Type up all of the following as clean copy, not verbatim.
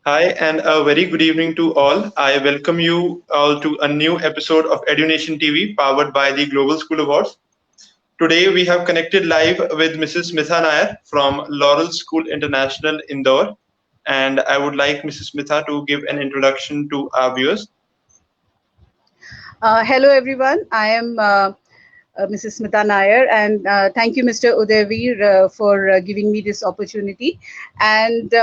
Hi, and a very good evening to all. I welcome you all to a new episode of EduNation TV powered by the Global School Awards. Today, we have connected live with Mrs. Smitha Nair from Laurel School International, Indore. And I would like Mrs. Smitha to give an introduction to our viewers. Hello, everyone. I am Mrs. Smita Nair, and thank you, Mr. Udayveer, for giving me this opportunity. And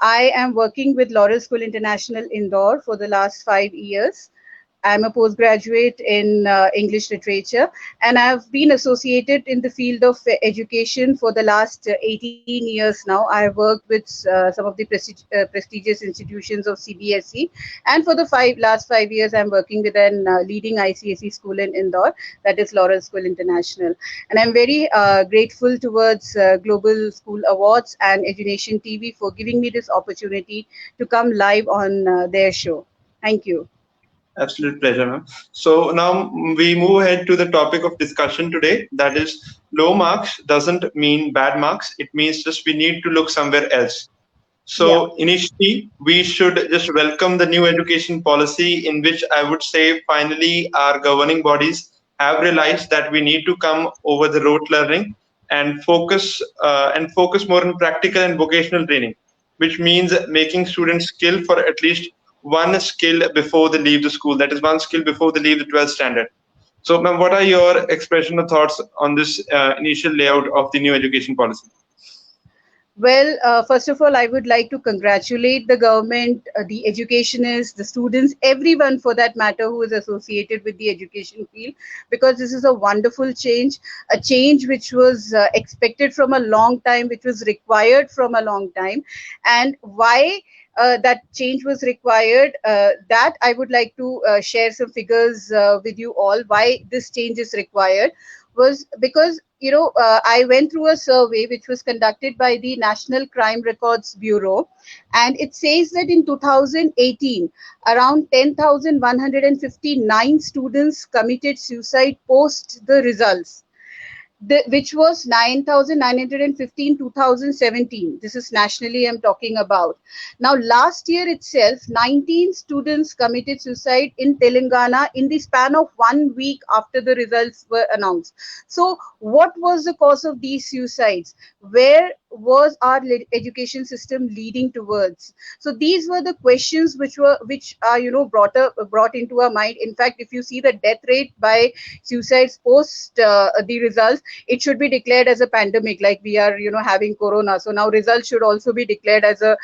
I am working with Laurel School International Indore for the last 5 years. I'm a postgraduate in English literature, and I've been associated in the field of education for the last 18 years now. I've worked with some of the prestigious institutions of CBSE, and for the last 5 years, I'm working with an leading ICSE school in Indore, that is Laurel School International. And I'm very grateful towards Global School Awards and Edunation TV for giving me this opportunity to come live on their show. Thank you. Absolute pleasure, ma'am. So now we move ahead to the topic of discussion today. That is, low marks doesn't mean bad marks. It means just we need to look somewhere else. Yeah. So initially, we should just welcome the new education policy, in which I would say finally our governing bodies have realized that we need to come over the rote learning and focus more on practical and vocational training, which means making students skill for at least one skill before they leave the school. That is one skill before they leave the 12th standard. So, ma'am, what are your expression or thoughts on this initial layout of the new education policy? Well, first of all, I would like to congratulate the government, the educationists, the students, everyone for that matter who is associated with the education field, because this is a wonderful change, a change which was expected from a long time, which was required from a long time. And why that change was required, that I would like to share some figures with you all, why this change is required was because I went through a survey which was conducted by the National Crime Records Bureau, and it says that in 2018 around 10,159 students committed suicide post the results, which was 9,915 2017. This is nationally I'm talking about. Now, last year itself, 19 students committed suicide in Telangana in the span of 1 week after the results were announced. So, what was the cause of these suicides? Where was our education system leading towards? So these were the questions which are brought into our mind. In fact, if you see the death rate by suicides post the results, it should be declared as a pandemic, like we are having corona. So now results should also be declared as a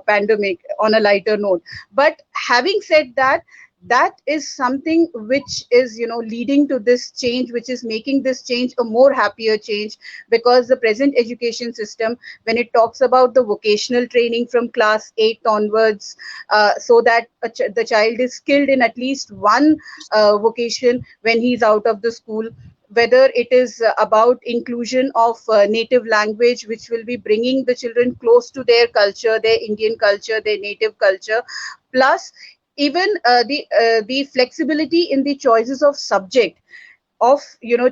pandemic on a lighter note. But having said that, that is something which is leading to this change, which is making this change a more happier change, because the present education system, when it talks about the vocational training from class 8 onwards, so that the child is skilled in at least one vocation when he's out of the school, whether it is about inclusion of native language, which will be bringing the children close to their culture, their Indian culture, their native culture, plus even the flexibility in the choices of subject, of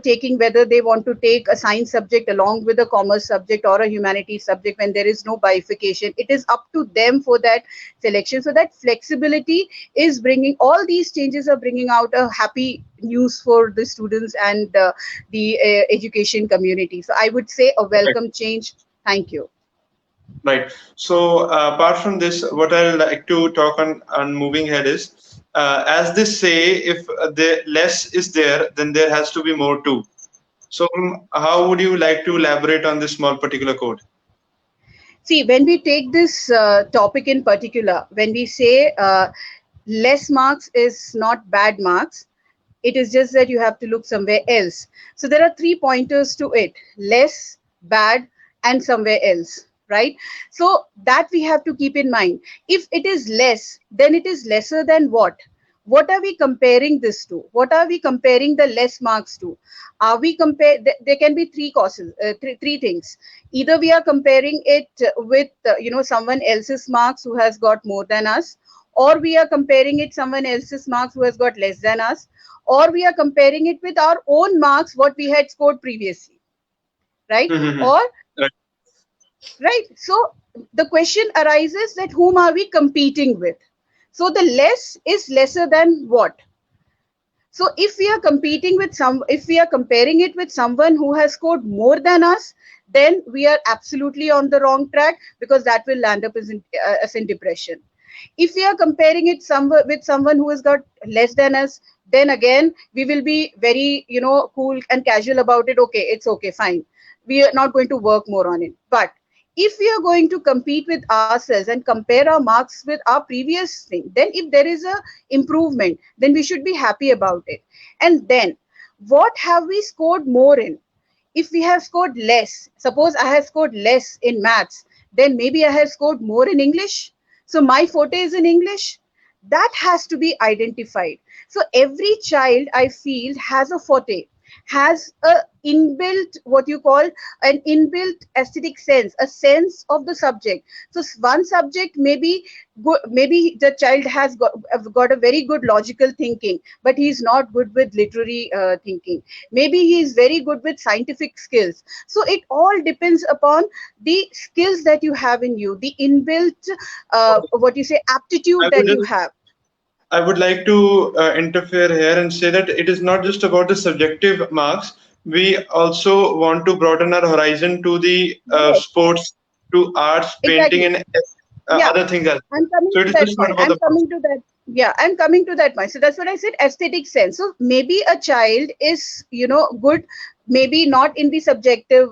taking whether they want to take a science subject along with a commerce subject or a humanities subject. When there is no bifurcation, it is up to them for that selection. So that flexibility is bringing, all these changes are bringing out a happy news for the students and the education community. So I would say a welcome change. Thank you. Right. So apart from this, what I like to talk on moving ahead is, as they say, if the less is there, then there has to be more too. So how would you like to elaborate on this small particular code? See, when we take this topic in particular, when we say less marks is not bad marks, it is just that you have to look somewhere else. So there are three pointers to it: less, bad, and somewhere else. Right? So that we have to keep in mind. If it is less, then it is lesser than what? What are we comparing this to? What are we comparing the less marks to? Are we compare? There can be three causes, three things. Either we are comparing it with someone else's marks who has got more than us, or we are comparing it someone else's marks who has got less than us, or we are comparing it with our own marks what we had scored previously, right? Or Right. right. So the question arises that whom are we competing with? So the less is lesser than what? So if we are competing with if we are comparing it with someone who has scored more than us, then we are absolutely on the wrong track, because that will land us in depression. If we are comparing it with someone who has got less than us, then again we will be very, cool and casual about it. Okay, it's okay, fine. We are not going to work more on it. But if we are going to compete with ourselves and compare our marks with our previous thing, then if there is a improvement, then we should be happy about it. And then what have we scored more in? If we have scored less, suppose I have scored less in maths, then maybe I have scored more in English. So my forte is in English. That has to be identified. So every child, I feel, has a forte, has a inbuilt, what you call an inbuilt aesthetic sense, a sense of the subject. So one subject maybe maybe the child has got a very good logical thinking, but he's not good with literary thinking. Maybe he is very good with scientific skills. So it all depends upon the skills that you have in you, the inbuilt what you say, aptitude I would that you just have. I would like to interfere here and say that it is not just about the subjective marks. We also want to broaden our horizon to the Yes, sports, to arts, painting, exactly. and Yeah, other things as well. I'm coming So it to is that just not point. about the marks. I'm coming to that point. So that's what I said, aesthetic sense. So maybe a child is, good, maybe not in the subjective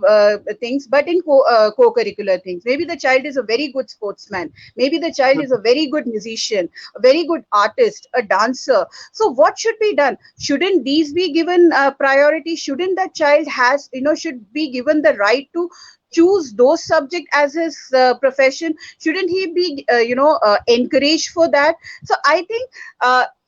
things, but in co-curricular things. Maybe the child is a very good sportsman. Maybe the child is a very good musician, a very good artist, a dancer. So what should be done? Shouldn't these be given priority? Shouldn't that child should be given the right to choose those subject as his profession? Shouldn't he be encouraged for that? So I think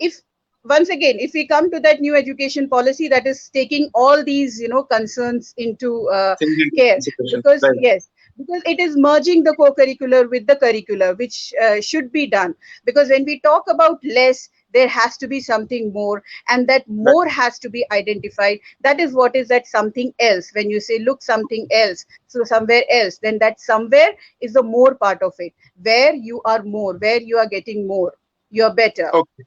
if once again, if we come to that new education policy that is taking all these concerns into Things into care, consideration. because Right. yes, because it is merging the co-curricular with the curricular, which should be done. Because when we talk about less, there has to be something more, and that Right. more has to be identified. That is what is that something else. When you say look something else, so somewhere else, then that somewhere is the more part of it, where you are more, where you are getting more, you're better. Okay.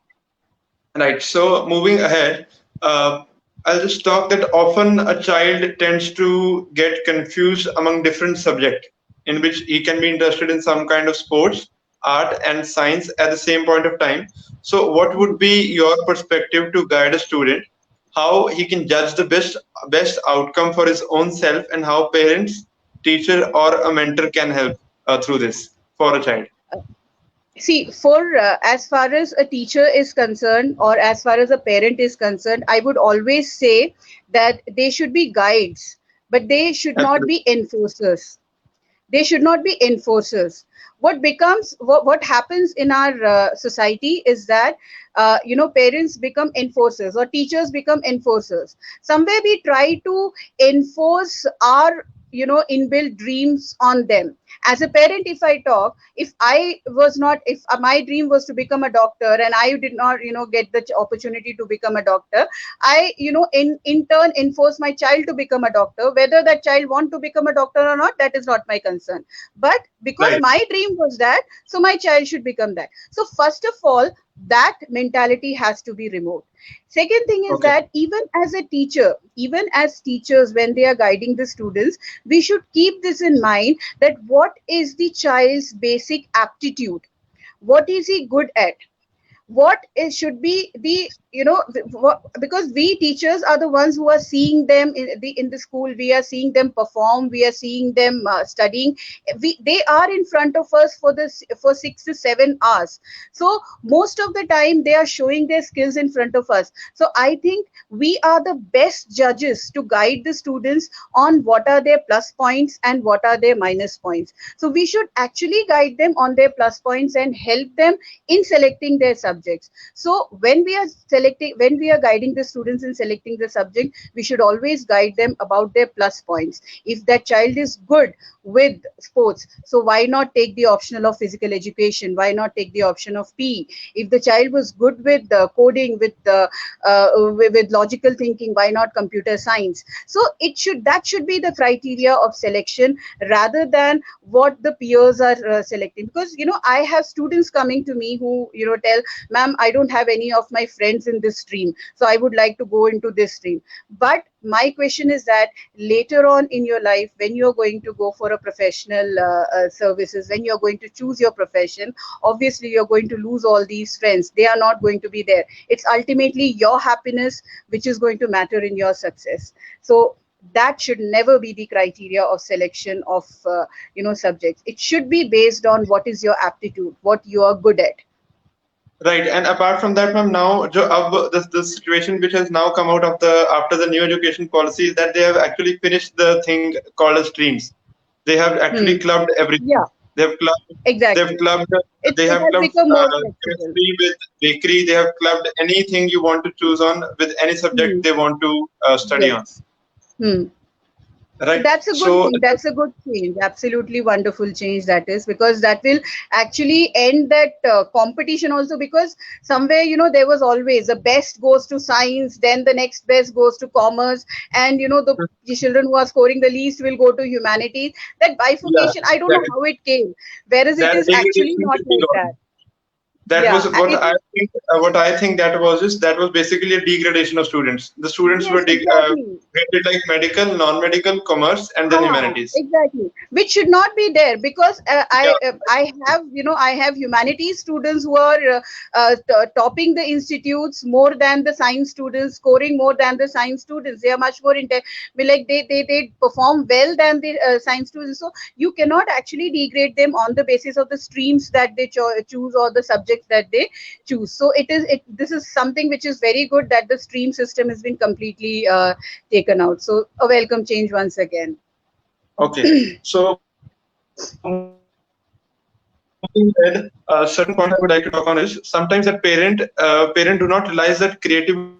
Right. So moving ahead, I'll just talk that often a child tends to get confused among different subjects in which he can be interested in some kind of sports, art, and science at the same point of time. So, what would be your perspective to guide a student how he can judge the best outcome for his own self, and how parents, teacher, or a mentor can help through this for a child? See, for as far as a teacher is concerned, or as far as a parent is concerned, I would always say that they should be guides, but they should not Absolutely. be enforcers. They should not be enforcers. What happens in our society is that parents become enforcers, or teachers become enforcers. Somewhere we try to enforce our inbuilt dreams on them. As a parent, if I talk, if my dream was to become a doctor and I did not get the opportunity to become a doctor, I in turn enforce my child to become a doctor. Whether that child want to become a doctor or not, that is not my concern. But because Right. my dream was that, so my child should become that. So first of all, that mentality has to be removed. Second thing is Okay. that even as a teacher, even as teachers, when they are guiding the students, we should keep this in mind, that what is the child's basic aptitude, what is he good at, what is should be the because we teachers are the ones who are seeing them in the school. We are seeing them perform, we are seeing them studying. They are in front of us for 6 to 7 hours. So most of the time they are showing their skills in front of us. So I think we are the best judges to guide the students on what are their plus points and what are their minus points. So we should actually guide them on their plus points and help them in selecting their subjects. So when we are selecting, when we are guiding the students in selecting the subject, we should always guide them about their plus points. If that child is good with sports, so why not take the optional of physical education? Why not take the option of PE? If the child was good with coding, with logical thinking, why not computer science? So that should be the criteria of selection rather than what the peers are selecting. Because I have students coming to me who tell, ma'am, I don't have any of my friends in this stream, so I would like to go into this stream. But my question is that later on in your life, when you're going to go for a professional services, when you're going to choose your profession, obviously you're going to lose all these friends. They are not going to be there. It's ultimately your happiness which is going to matter in your success. So that should never be the criteria of selection of subjects. It should be based on what is your aptitude, what you are good at. Right, and apart from that, ma'am, now the situation which has now come out of the after the new education policy is that they have actually finished the thing called as streams. They have actually clubbed everything. Yeah, They have clubbed. exactly. They have has clubbed become more flexible. chemistry with bakery. They have clubbed anything you want to choose on with any subject they want to study on. Yes. Hmm. Right. That's a good thing. That's a good change. Absolutely wonderful change that is, because that will actually end that competition also. Because somewhere, there was always the best goes to science, then the next best goes to commerce, and the children who are scoring the least will go to humanities. That bifurcation, I don't know how it came. Whereas it is actually not like that. That was what I think that was basically a degradation of students. The students were graded like medical, non-medical, commerce, and then humanities. Exactly, which should not be there, because I have humanities students who are topping the institutes more than the science students, scoring more than the science students. They are much more they perform well than the science students. So you cannot actually degrade them on the basis of the streams that they choose or the subjects that they choose. So this is something which is very good, that the stream system has been completely taken out. So a welcome change once again. Okay, so certain point I would like to talk on is sometimes that parent do not realize that creativity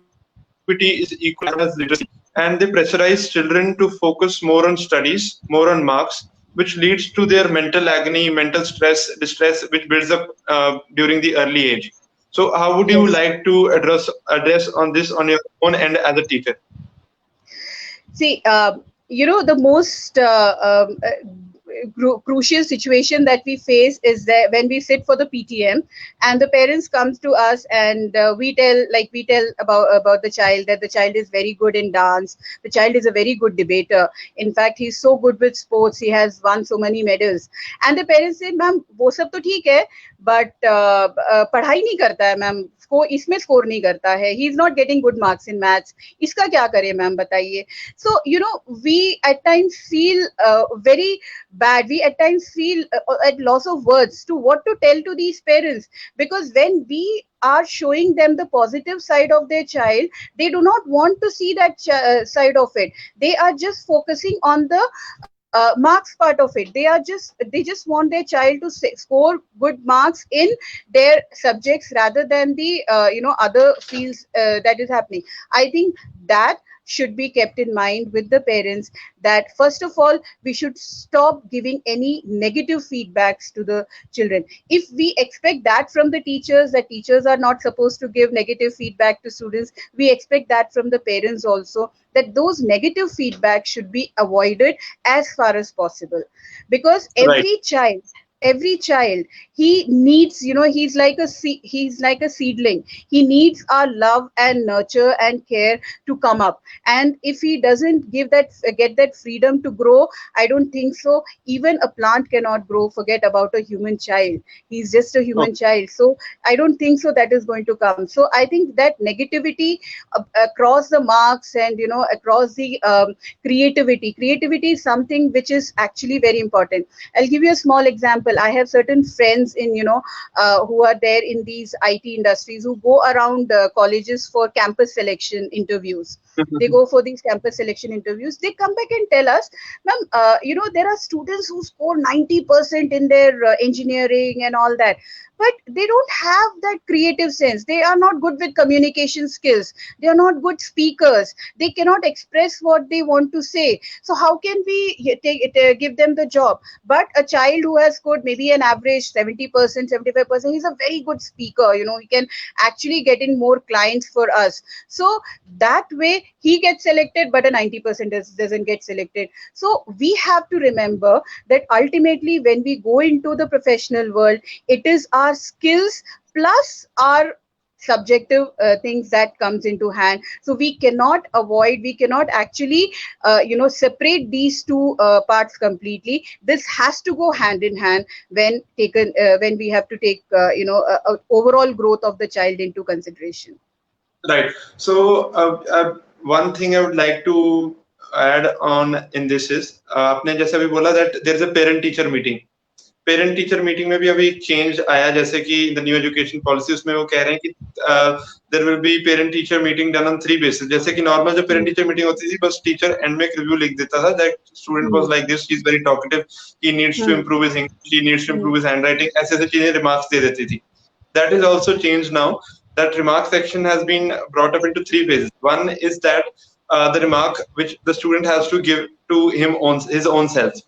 is equal as literacy, and they pressurize children to focus more on studies, more on marks, which leads to their mental agony, mental stress, distress, which builds up during the early age. So, how would you like to address on this on your own end as a teacher? See, the most crucial situation that we face is that when we sit for the PTM and the parents comes to us and we tell about the child, that the child is very good in dance, the child is a very good debater, in fact he's so good with sports, he has won so many medals, and the parents say, ma'am वो सब तो ठीक है, but पढ़ाई नहीं करता है ma'am, इसमें स्कोर नहीं करता है, he is not getting good marks in maths, इसका क्या करें मैम बताइए. So we at times feel very bad, we at times feel at loss of words to what to tell to these parents, because when we are showing them the positive side of their child, they do not want to see that side of it. They are just focusing on the marks part of it. They just want their child to score good marks in their subjects rather than the other fields that is happening. I think that should be kept in mind with the parents, that first of all we should stop giving any negative feedbacks to the children. If we expect that from the teachers, that teachers are not supposed to give negative feedback to students, we expect that from the parents also, that those negative feedback should be avoided as far as possible. Because every child, he needs, he's like a seedling, he needs our love and nurture and care to come up, and if he doesn't get that freedom to grow, I don't think so even a plant cannot grow, forget about a human child. He's just a human child, so I don't think so that is going to come. So I think that negativity across the marks and across the creativity is something which is actually very important. I'll give you a small example. I have certain friends in who are there in these IT industries, who go around colleges for campus selection interviews. They go for these campus selection interviews. They come back and tell us, ma'am, there are students who score 90% in their engineering and all that, but they don't have that creative sense. They are not good with communication skills. They are not good speakers. They cannot express what they want to say. So how can we give them the job? But a child who has scored maybe an average 70%, 75%, he's a very good speaker. He can actually get in more clients for us. So that way he gets selected, but a 90% doesn't get selected. So we have to remember that ultimately when we go into the professional world, it is our skills plus our subjective things that comes into hand. So we cannot actually separate these two parts completely. This has to go hand in hand when we have to take overall growth of the child into consideration. Right. So one thing I would like to add on in this is आपने जैसे अभी बोला that there is a parent teacher meeting. Parent teacher meeting में भी अभी change आया, जैसे कि द न्यू एजुकेशन पॉलिसी, उसमें वो कह रहे हैं कि there will be parent teacher meeting done on 3 basis. जैसे कि नॉर्मल जो पेरेंट टीचर मीटिंग होती थी, बस टीचर एंड में एक रिव्यू लिख देता था that student was like this, he is very talkative, he needs to improve his English, he needs to improve his handwriting, ऐसे ऐसे चीजें रिमार्क्स दे देती थी. That is also change now. That remark section has been brought up into 3 phases. One is that the remark which the student has to give to his own self,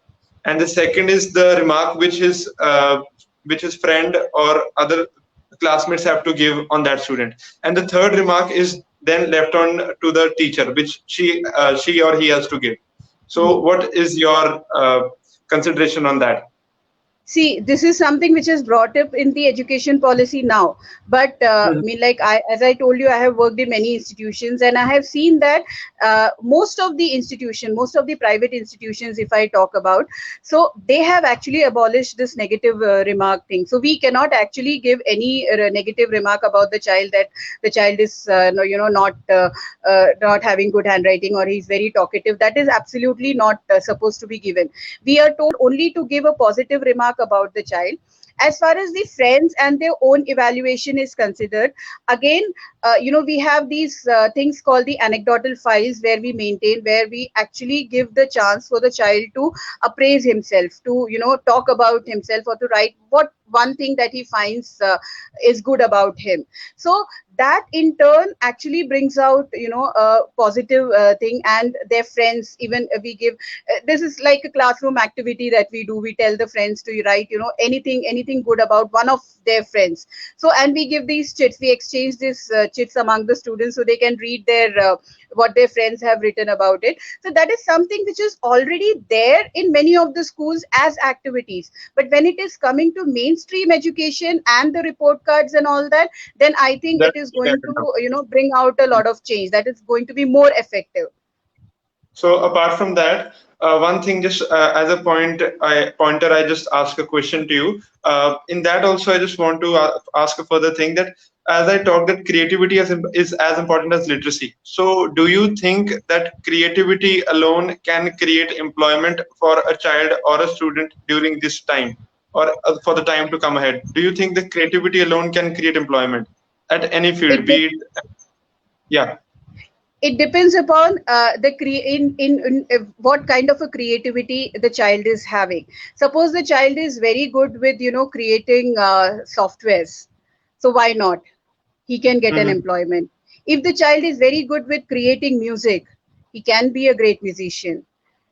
and the second is the remark which his friend or other classmates have to give on that student, and the third remark is then left on to the teacher, which she or he has to give. So what is your consideration on that? See, this is something which is brought up in the education policy now. But as I told you, I have worked in many institutions, and I have seen that most of the private institutions, if I talk about, so they have actually abolished this negative remark thing. So we cannot actually give any negative remark about the child, that the child is not having good handwriting or he's very talkative. That is absolutely not supposed to be given. We are told only to give a positive remark about the child. As far as the friends and their own evaluation is considered, again, we have these things called the anecdotal files where we actually give the chance for the child to appraise himself, to talk about himself, or to write what one thing that he finds is good about him. So that in turn actually brings out a positive thing, and their friends, even we give this is like a classroom activity that we do. We tell the friends to write anything good about one of their friends. So, and we give these chits, we exchange these chits among the students so they can read their what their friends have written about it. So that is something which is already there in many of the schools as activities. But when it is coming to mainstream education and the report cards and all that, then I think it is going to bring out a lot of change. That is going to be more effective. So apart from that, one thing, just as a pointer, I just ask a question to you. In that also, I just want to ask a further thing, that as I talked, that creativity is as important as literacy. So do you think that creativity alone can create employment for a child or a student during this time, or for the time to come ahead? Do you think that creativity alone can create employment at any field, be it? Yeah. It depends upon what kind of a creativity the child is having. Suppose the child is very good with creating softwares, so why not? He can get an employment. If the child is very good with creating music, he can be a great musician,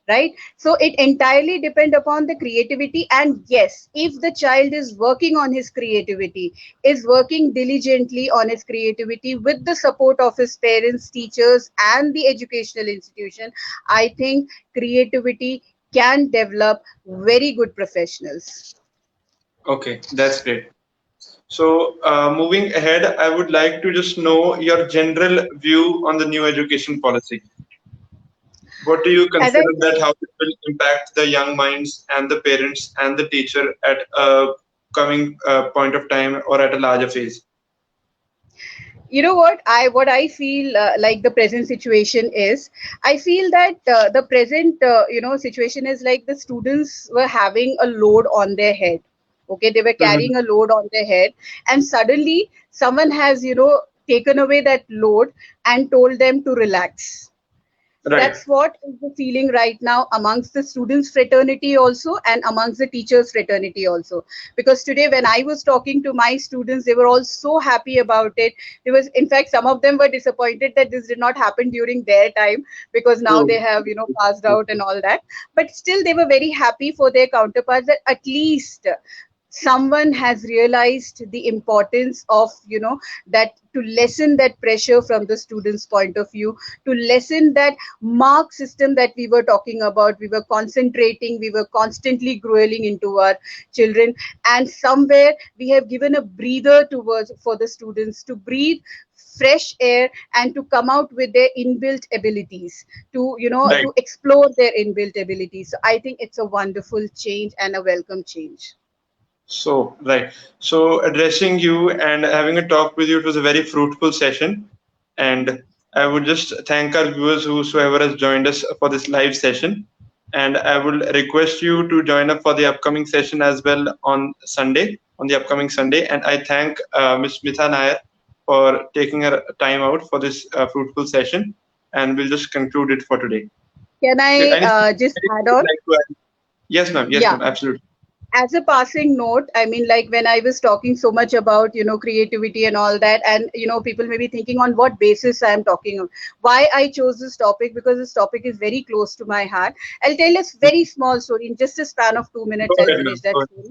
right? So it entirely depends upon the creativity. And yes, if the child is working on his creativity, is working diligently on his creativity with the support of his parents, teachers, and the educational institution, I think creativity can develop very good professionals. Okay, that's great. So moving ahead, I would like to just know your general view on the new education policy. What do you consider that how it will impact the young minds and the parents and the teacher at a coming point of time or at a larger phase? You know what I feel like the present situation is, I feel that the present situation is like the students were having a load on their head. Okay, they were carrying a load on their head, and suddenly someone has taken away that load and told them to relax. Right. That's what is the feeling right now amongst the students fraternity also, and amongst the teachers fraternity also. Because today when I was talking to my students, they were all so happy about it. There was, in fact, some of them were disappointed that this did not happen during their time, because now they True. have, passed out and all that. But still they were very happy for their counterparts, that at least someone has realized the importance of, that, to lessen that pressure from the students point of view, to lessen that mark system that we were talking about. We were concentrating, we were constantly grueling into our children, and somewhere we have given a breather towards for the students to breathe fresh air and to come out with their inbuilt abilities, to, Right. to explore their inbuilt abilities. So I think it's a wonderful change and a welcome change. So, right. So, addressing you and having a talk with you, it was a very fruitful session. And I would just thank our viewers, whosoever has joined us for this live session. And I will request you to join up for the upcoming session as well on Sunday, on the upcoming Sunday. And I thank Ms. Mitha Nair for taking her time out for this fruitful session. And we'll just conclude it for today. Can I Anything, just anything add you would on? like to add? Yes, ma'am. Yes, Yeah. ma'am. Absolutely. As a passing note, I mean, like when I was talking so much about, creativity and all that, and, people may be thinking on what basis I am talking of, why I chose this topic, because this topic is very close to my heart. I'll tell a very small story. In just a span of 2 minutes, Go I'll ahead, finish ma'am. that Go ahead.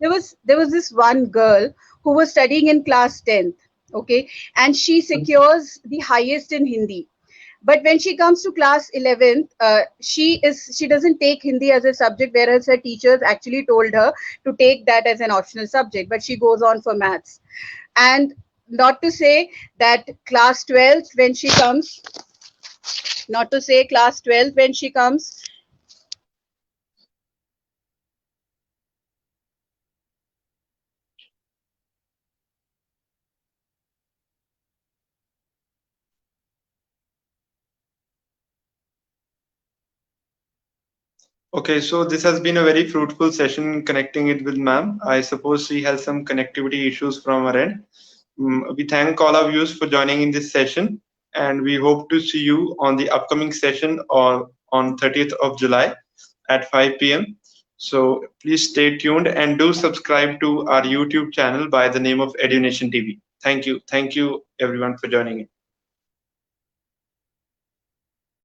story. There was this one girl who was studying in class 10th, okay, and she secures the highest in Hindi. But when she comes to class 11th, she doesn't take Hindi as a subject, whereas her teachers actually told her to take that as an optional subject, but she goes on for maths. And not to say that class 12th when she comes, not to say class 12th when she comes, Okay, so this has been a very fruitful session connecting it with ma'am. I suppose she has some connectivity issues from her end. We thank all of you for joining in this session, and we hope to see you on the upcoming session or on 30th of July at 5 p.m. So please stay tuned and do subscribe to our YouTube channel by the name of EduNation TV. Thank you. Thank you everyone for joining in.